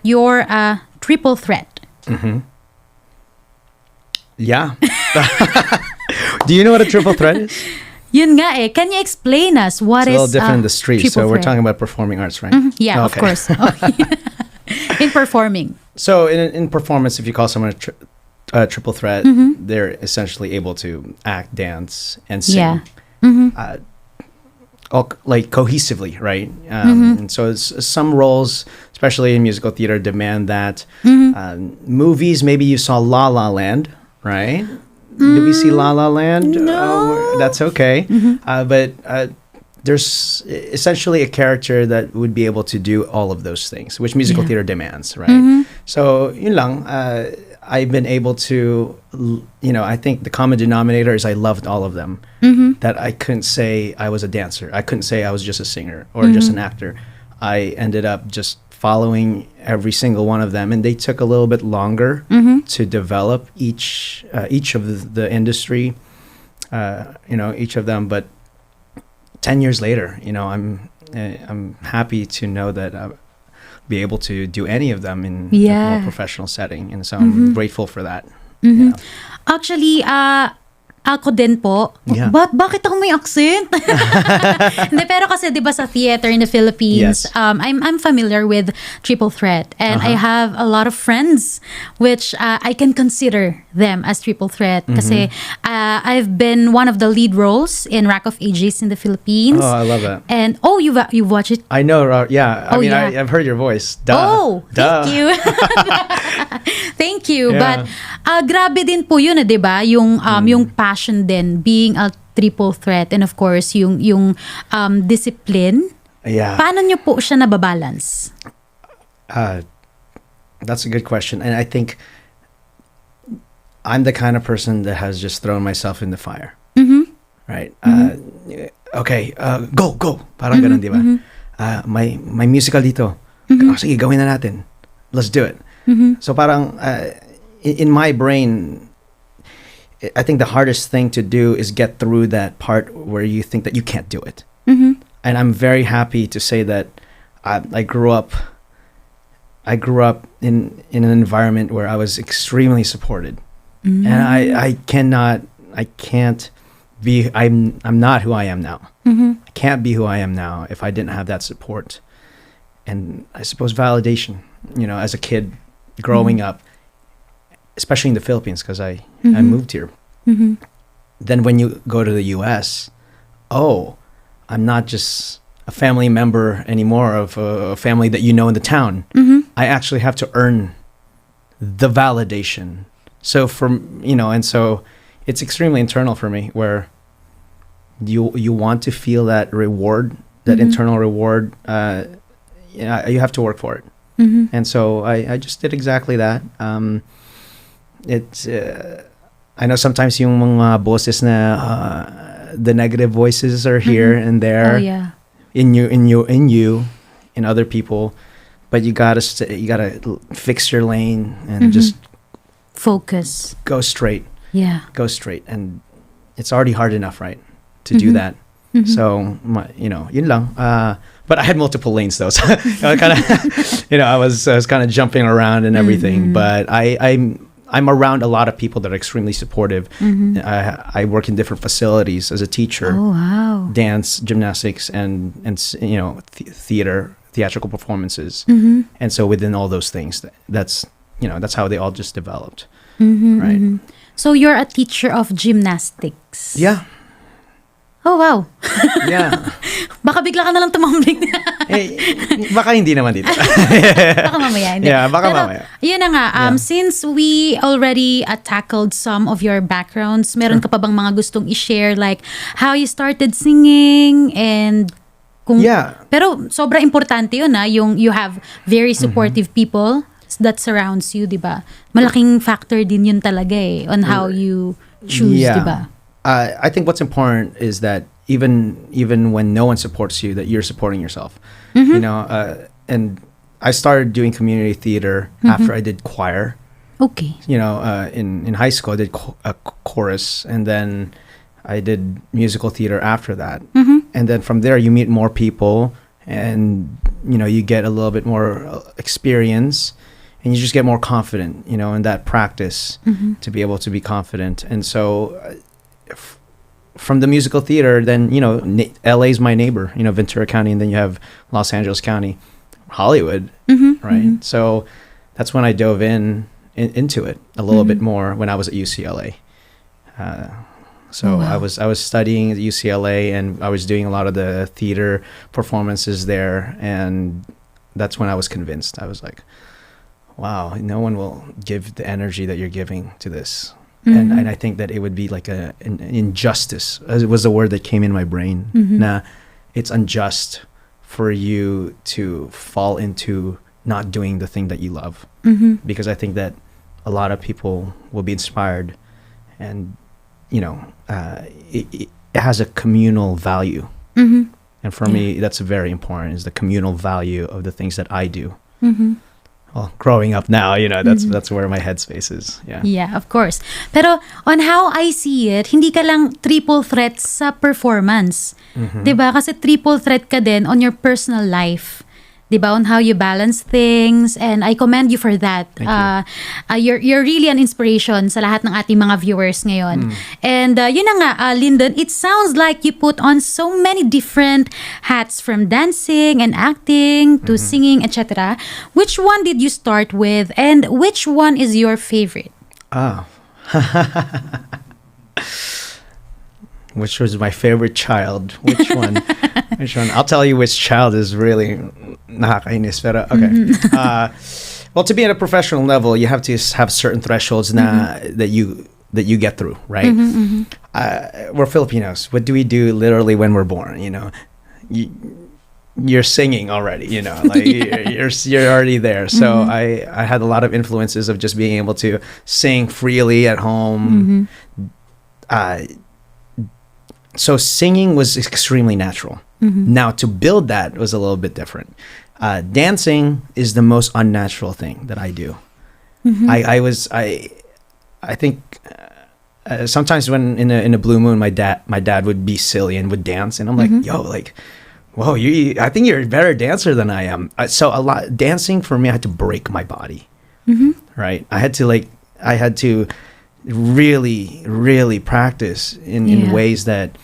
You're a triple threat. Yeah. Do you know what a triple threat is? Yun nga eh. Can you explain us what It's a is little different in the street. triple So we're threat? talking about performing arts, right? Yeah, of Okay. course. In performing. So in performance, if you call someone a triple threat, they're essentially able to act, dance, and sing. Yeah. All, like cohesively, right? And so some roles, especially in musical theater, demand that. Movies, maybe you saw La La Land, right? Did we see La La Land? No. That's okay. But there's essentially a character that would be able to do all of those things, which musical theater demands, right? So, yun lang, I've been able to, I think the common denominator is I loved all of them. That I couldn't say I was a dancer. I couldn't say I was just a singer or just an actor. I ended up just following every single one of them, and they took a little bit longer to develop each of the industry, each of them. But 10 years later, I'm happy to know that I'll be able to do any of them in a more professional setting, and so I'm grateful for that. Yeah. Actually, ako din po. Yeah. Bakit ako may accent? Hindi, pero kasi 'di ba sa theater in the Philippines, Yes. I'm familiar with triple threat, and I have a lot of friends which I can consider them as triple threat kasi I've been one of the lead roles in Rack of Ages in the Philippines. Oh, I love that. And you've watched it? I know. Yeah. I mean, yeah. I've heard your voice. Duh. Oh, Duh. thank you. Thank you. Yeah. But grabe din po 'yun, 'di ba? Yung passion din being a triple threat, and of course yung discipline. Yeah. Paano niyo po siya nababalance? That's a good question, and I think I'm the kind of person that has just thrown myself in the fire. Right. Okay. Go. Parang ganun, di ba? May musical dito. Sige, gawin na natin. Let's do it. So parang in my brain, I think the hardest thing to do is get through that part where you think that you can't do it. And I'm very happy to say that I grew up in an environment where I was extremely supported. And I'm not who I am now. I can't be who I am now if I didn't have that support. And I suppose validation, as a kid growing up, especially in the Philippines, because I moved here. Then when you go to the US, I'm not just a family member anymore of a family that you know in the town. I actually have to earn the validation. So and so it's extremely internal for me, where you want to feel that reward, that internal reward. You have to work for it. And so I just did exactly that. I know sometimes yung mga boses na the negative voices are here and there. Oh yeah. In you, in other people, but you gotta fix your lane and just Focus. go straight. Yeah. Go straight, and it's already hard enough, right, to do that. So yun lang. But I had multiple lanes though, so I kind of, I was kind of jumping around and everything. But I'm around a lot of people that are extremely supportive. I work in different facilities as a teacher. Oh wow. Dance, gymnastics, and theatrical performances. And so within all those things, that's how they all just developed. Right. So you're a teacher of gymnastics. Yeah. Oh wow. Yeah. Baka bigla ka na lang tumambling. Baka hindi naman dito. Baka mamaya. Hindi. Yeah, baka Pero, mamaya. Yun na nga, since we already tackled some of your backgrounds, meron ka pa bang mga gustong i-share, like how you started singing and pero sobra importante yun yung you have very supportive people that surrounds you, di ba? Malaking factor din yun talaga on how you choose, di ba? I think what's important is that even when no one supports you, that you're supporting yourself. And I started doing community theater after I did choir. Okay. In high school I did a chorus, and then I did musical theater after that. And then from there you meet more people, and you get a little bit more experience, and you just get more confident, in that practice, to be able to be confident. And so from the musical theater, then LA is my neighbor, Ventura County, and then you have Los Angeles County, Hollywood, right? So that's when I dove into it a little bit more when I was at UCLA. I was studying at UCLA, and I was doing a lot of the theater performances there, and that's when I was convinced. I was like, wow, no one will give the energy that you're giving to this. And I think that it would be like an injustice. It was the word that came in my brain. Nah, it's unjust for you to fall into not doing the thing that you love. Because I think that a lot of people will be inspired, and it has a communal value. And for me, that's very important, is the communal value of the things that I do. Well, growing up now, that's where my headspace is. Yeah, of course. Pero on how I see it, hindi ka lang triple threat sa performance. 'Di ba? Kasi triple threat ka din on your personal life. 'Di ba? On how you balance things, and I commend you for that. You're really an inspiration sa lahat ng ating mga viewers ngayon. And yun na nga, Lyndon, it sounds like you put on so many different hats, from dancing and acting to singing, etc. Which one did you start with, and which one is your favorite? Which was my favorite child? Which one? Which one? I'll tell you which child is really nakakainis. Pero okay. Well, to be at a professional level, you have to have certain thresholds that you get through, right? We're Filipinos. What do we do literally when we're born? You're singing already. Like you're already there. So I had a lot of influences of just being able to sing freely at home. So singing was extremely natural. Now to build that was a little bit different. Dancing is the most unnatural thing that I do. I think sometimes when in a blue moon, my dad would be silly and would dance, and I'm like, yo, like, whoa, I think you're a better dancer than I am. So dancing for me, I had to break my body, right? I had to really, really practice in ways that,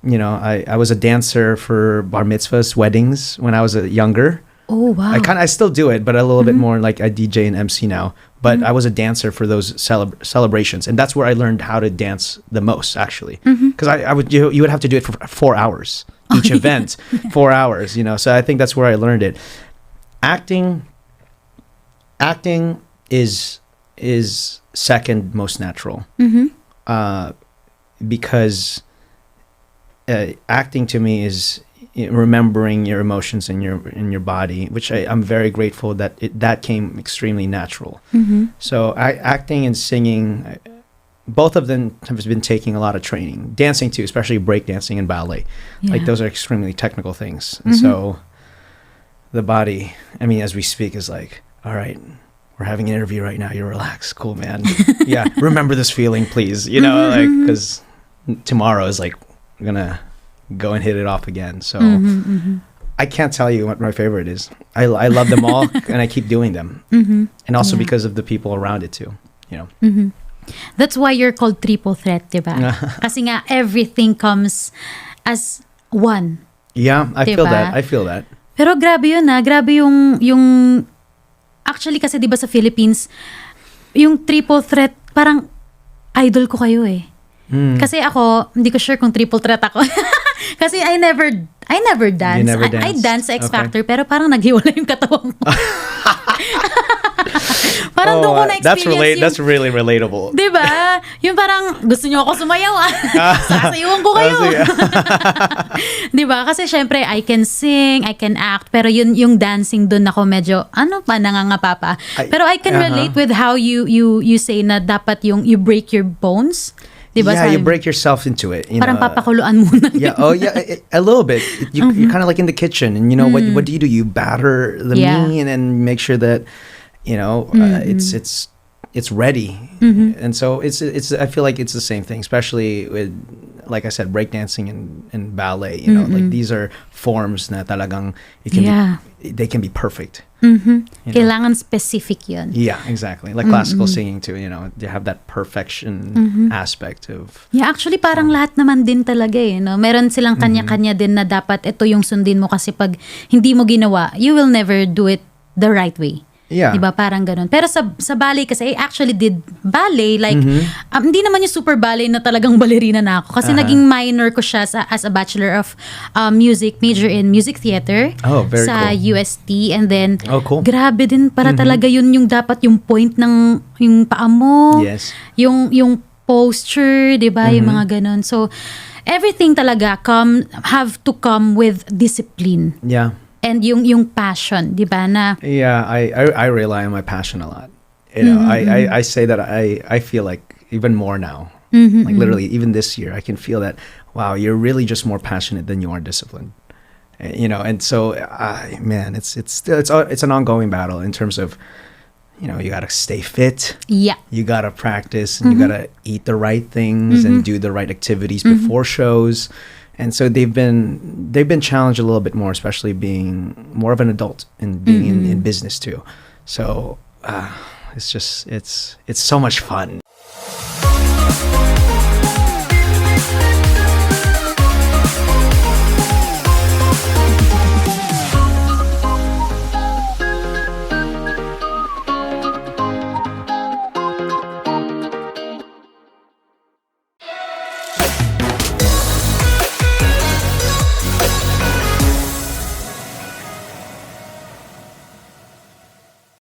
I was a dancer for bar mitzvahs, weddings when I was younger. Oh, wow. I still do it, but a little bit more like I DJ and MC now. But I was a dancer for those celebrations, and that's where I learned how to dance the most, actually. Because you would have to do it for 4 hours each event, 4 hours. So I think that's where I learned it. Acting is second most natural, because acting to me is remembering your emotions in your body, which I'm very grateful that that came extremely natural. So acting and singing, both of them have been taking a lot of training. Dancing too, especially breakdancing and ballet, like those are extremely technical things. And so the body, as we speak, is like, all right, we're having an interview right now. You're relaxed. Cool, man. Yeah. Remember this feeling, please. Like, because tomorrow is like, I'm going to go and hit it off again. So I can't tell you what my favorite is. I love them all, and I keep doing them. And also because of the people around it too, That's why you're called triple threat, diba? Kasi nga, everything comes as one. Yeah, I feel that. Pero grabe yun grabe yung actually kasi diba sa Philippines, yung triple threat, parang idol ko kayo eh. Kasi ako, hindi ko sure kung triple threat ako. Kasi I never dance. I dance sa X Factor, pero parang naghiwalay yung katawan ko. Parang doon ko na-experience that's really relatable. Diba? Yung parang, gusto nyo ako sumayaw sasayawan ko kayo. Diba? Kasi syempre, I can sing, I can act, pero yung dancing doon ako medyo, nangangapa. Pero I can relate with how you say na dapat you break your bones. Diba, yeah, you break yourself into it. Parang papakuluan muna. Yeah, a little bit. You're kind of like in the kitchen, and what do? You batter the meat and then make sure that it's ready. And so it's I feel like it's the same thing, especially with like I said, breakdancing and ballet, you know, like these are forms na talagang they can be perfect. You know? Kailangan specific yun. Yeah, exactly. Like classical singing too, you know, they have that perfection aspect of... Yeah, actually parang lahat naman din talaga eh, no? Meron silang kanya-kanya din na dapat ito yung sundin mo kasi pag hindi mo ginawa, you will never do it the right way. Yeah. Diba? Parang ganun. Pero sa ballet kasi, I actually did ballet. Like, hindi naman yung super ballet na talagang ballerina na ako. Kasi naging minor ko siya as a Bachelor of Music, major in Music Theater. Oh, very sa cool. UST. And then, cool. Grabe din. Para talaga yun yung dapat yung point ng yung paa mo. Yes. Yung posture, diba? Yung mga ganun. So, everything talaga have to come with discipline. Yeah. And yung passion, di ba na? Yeah, I rely on my passion a lot. You know, I say that I feel like even more now. Like literally, even this year, I can feel that. Wow, you're really just more passionate than you are disciplined. You know, and so man, it's an ongoing battle in terms of, you know, you gotta stay fit. Yeah. You gotta practice, and you gotta eat the right things and do the right activities before shows. And so they've been challenged a little bit more, especially being more of an adult and being in business too. So it's so much fun.